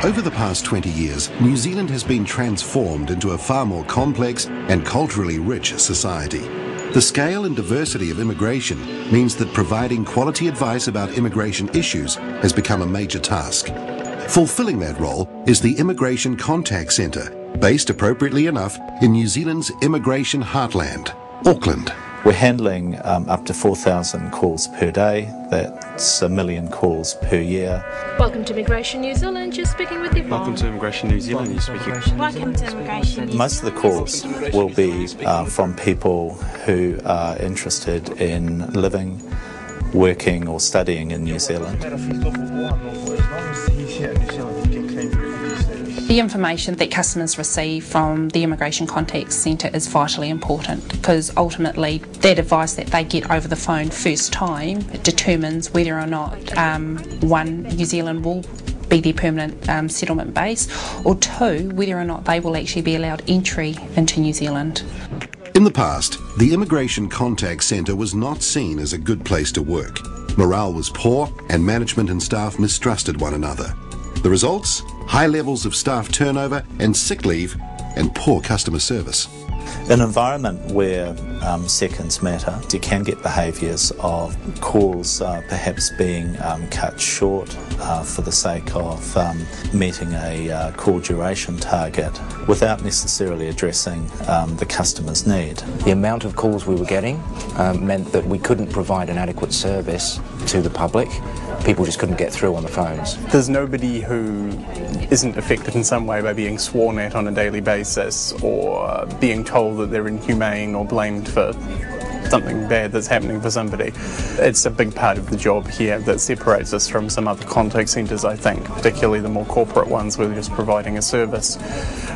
Over the past 20 years, New Zealand has been transformed into a far more complex and culturally rich society. The scale and diversity of immigration means that providing quality advice about immigration issues has become a major task. Fulfilling that role is the Immigration Contact Centre, based appropriately enough in New Zealand's immigration heartland, Auckland. We're handling up to 4,000 calls per day. That's 1 million calls per year. Welcome to Immigration New Zealand. You're speaking with Yvonne. Welcome to Immigration New Zealand. You're speaking. Welcome to Immigration New Zealand. Most of the calls will be from people who are interested in living, working or studying in New Zealand. The information that customers receive from the Immigration Contact Centre is vitally important, because ultimately that advice that they get over the phone first time determines whether or not one, New Zealand will be their permanent settlement base, or two, whether or not they will actually be allowed entry into New Zealand. In the past, the Immigration Contact Centre was not seen as a good place to work. Morale was poor and management and staff mistrusted one another. The results? High levels of staff turnover and sick leave and poor customer service. In an environment where seconds matter, you can get behaviours of calls perhaps being cut short for the sake of meeting a call duration target without necessarily addressing the customer's need. The amount of calls we were getting meant that we couldn't provide an adequate service to the public. People just couldn't get through on the phones. There's nobody who isn't affected in some way by being sworn at on a daily basis or being told that they're inhumane or blamed for something bad that's happening for somebody. It's a big part of the job here that separates us from some other contact centres, I think, particularly the more corporate ones where they're just providing a service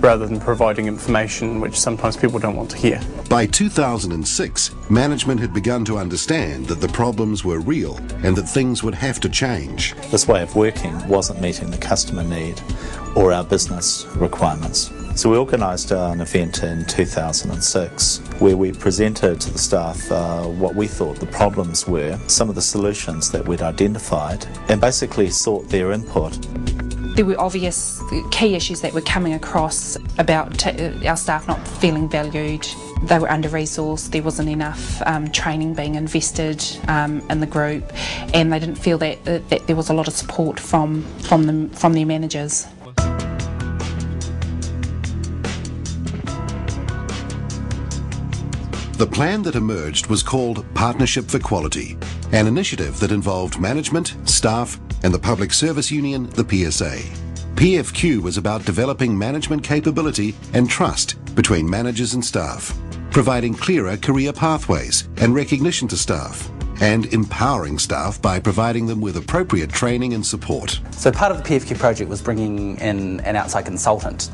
rather than providing information which sometimes people don't want to hear. By 2006, management had begun to understand that the problems were real and that things would have to change. This way of working wasn't meeting the customer need or our business requirements. So we organised an event in 2006 where we presented to the staff what we thought the problems were, some of the solutions that we'd identified, and basically sought their input. There were obvious key issues that were coming across about our staff not feeling valued. They were under-resourced, there wasn't enough training being invested in the group, and they didn't feel that there was a lot of support from their managers. The plan that emerged was called Partnership for Quality, an initiative that involved management, staff and the Public Service Union, the PSA. PFQ was about developing management capability and trust between managers and staff, providing clearer career pathways and recognition to staff, and empowering staff by providing them with appropriate training and support. So part of the PFQ project was bringing in an outside consultant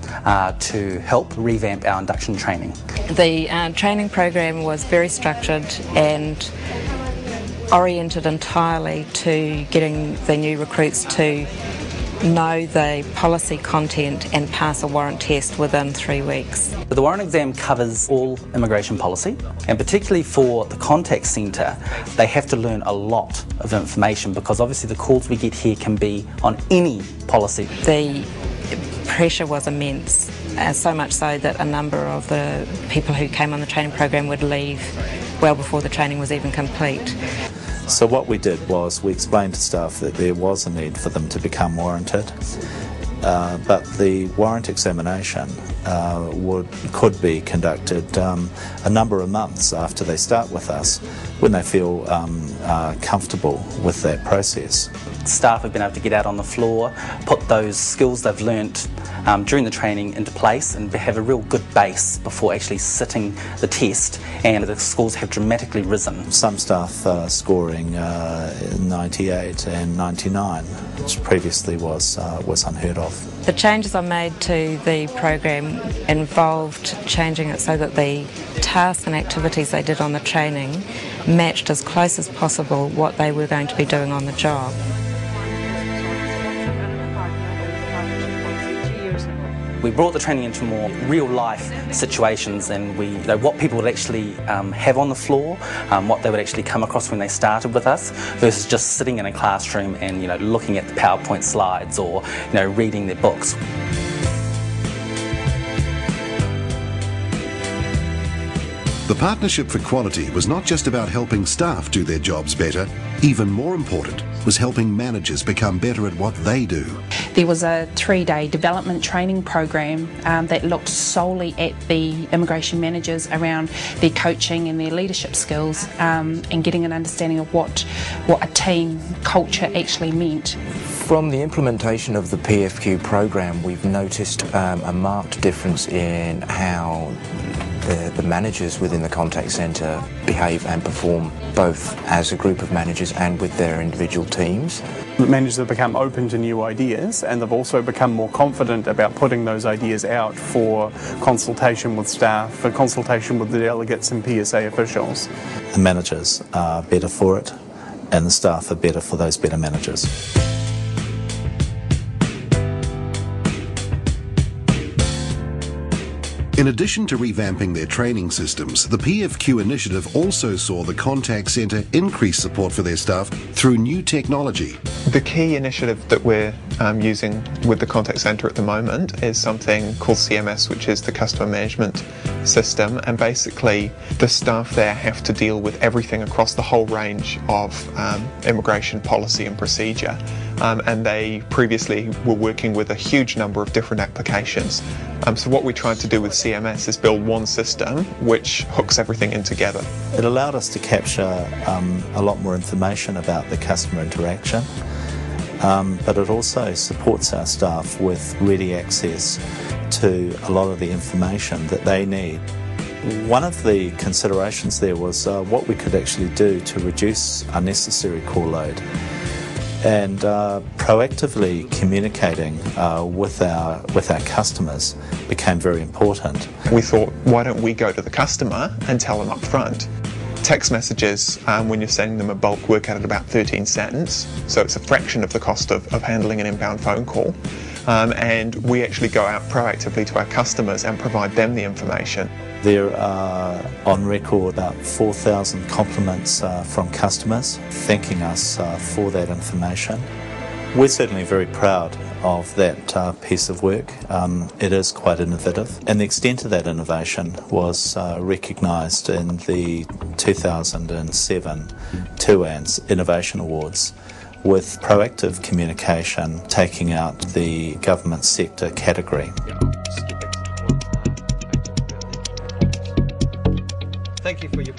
to help revamp our induction training. The training program was very structured and oriented entirely to getting the new recruits to know the policy content and pass a warrant test within 3 weeks. The warrant exam covers all immigration policy, and particularly for the contact centre, they have to learn a lot of information because obviously the calls we get here can be on any policy. The pressure was immense, so much so that a number of the people who came on the training program would leave well before the training was even complete. So what we did was we explained to staff that there was a need for them to become warranted, but the warrant examination could be conducted a number of months after they start with us when they feel comfortable with that process. Staff have been able to get out on the floor, put those skills they've learnt during the training into place and have a real good base before actually sitting the test, and the scores have dramatically risen. Some staff are scoring 98 and 99, which previously was unheard of. The changes I made to the program involved changing it so that the tasks and activities they did on the training matched as close as possible what they were going to be doing on the job. We brought the training into more real-life situations, and what people would actually have on the floor, what they would actually come across when they started with us, versus just sitting in a classroom and looking at the PowerPoint slides or reading their books. The Partnership for Quality was not just about helping staff do their jobs better. Even more important was helping managers become better at what they do. There was a 3-day development training program that looked solely at the immigration managers around their coaching and their leadership skills, and getting an understanding of what a team culture actually meant. From the implementation of the PFQ program, we've noticed a marked difference in how the managers within the contact centre behave and perform, both as a group of managers and with their individual teams. Managers have become open to new ideas, and they've also become more confident about putting those ideas out for consultation with staff, for consultation with the delegates and PSA officials. The managers are better for it, and the staff are better for those better managers. In addition to revamping their training systems, the PFQ initiative also saw the contact centre increase support for their staff through new technology. The key initiative that we're using with the contact centre at the moment is something called CMS, which is the customer management system, and basically the staff there have to deal with everything across the whole range of immigration policy and procedure, and they previously were working with a huge number of different applications. So what we tried to do with CMS is build one system which hooks everything in together. It allowed us to capture a lot more information about the customer interaction, but it also supports our staff with ready access to a lot of the information that they need. One of the considerations there was what we could actually do to reduce unnecessary call load, and proactively communicating with our customers became very important. We thought, why don't we go to the customer and tell them up front? Text messages, when you're sending them a bulk, work out at about 13 cents, so it's a fraction of the cost of handling an inbound phone call. And we actually go out proactively to our customers and provide them the information. There are on record about 4,000 compliments from customers thanking us for that information. We're certainly very proud of that piece of work. It is quite innovative, and the extent of that innovation was recognised in the 2007 TUAN's Innovation Awards, with proactive communication taking out the government sector category.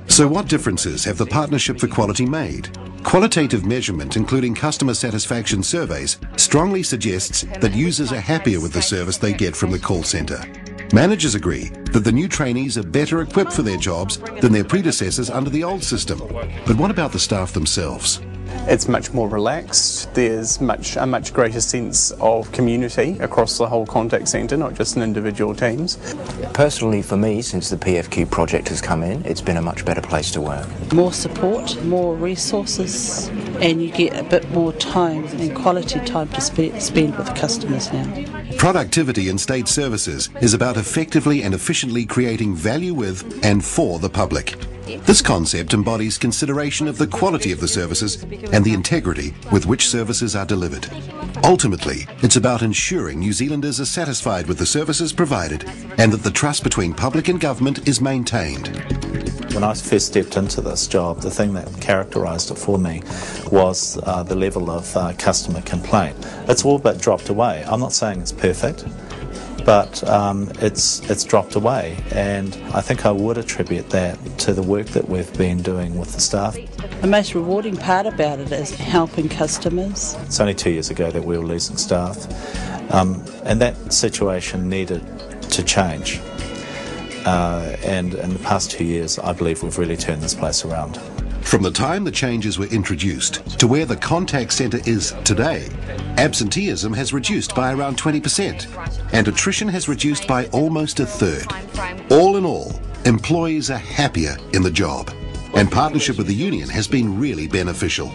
So what differences have the Partnership for Quality made? Qualitative measurement, including customer satisfaction surveys, strongly suggests that users are happier with the service they get from the call centre. Managers agree that the new trainees are better equipped for their jobs than their predecessors under the old system. But what about the staff themselves? It's much more relaxed. There's a much greater sense of community across the whole contact centre, not just in individual teams. Personally, for me, since the PFQ project has come in, it's been a much better place to work. More support, more resources, and you get a bit more time and quality time to spend with the customers now. Productivity in state services is about effectively and efficiently creating value with and for the public. This concept embodies consideration of the quality of the services and the integrity with which services are delivered. Ultimately, it's about ensuring New Zealanders are satisfied with the services provided and that the trust between public and government is maintained. When I first stepped into this job, the thing that characterised it for me was the level of customer complaint. It's all but dropped away. I'm not saying it's perfect, but it's dropped away, and I think I would attribute that to the work that we've been doing with the staff. The most rewarding part about it is helping customers. It's only 2 years ago that we were losing staff, and that situation needed to change. And in the past 2 years, I believe we've really turned this place around. From the time the changes were introduced to where the contact centre is today, absenteeism has reduced by around 20% and attrition has reduced by almost a third. All in all, employees are happier in the job, and partnership with the union has been really beneficial.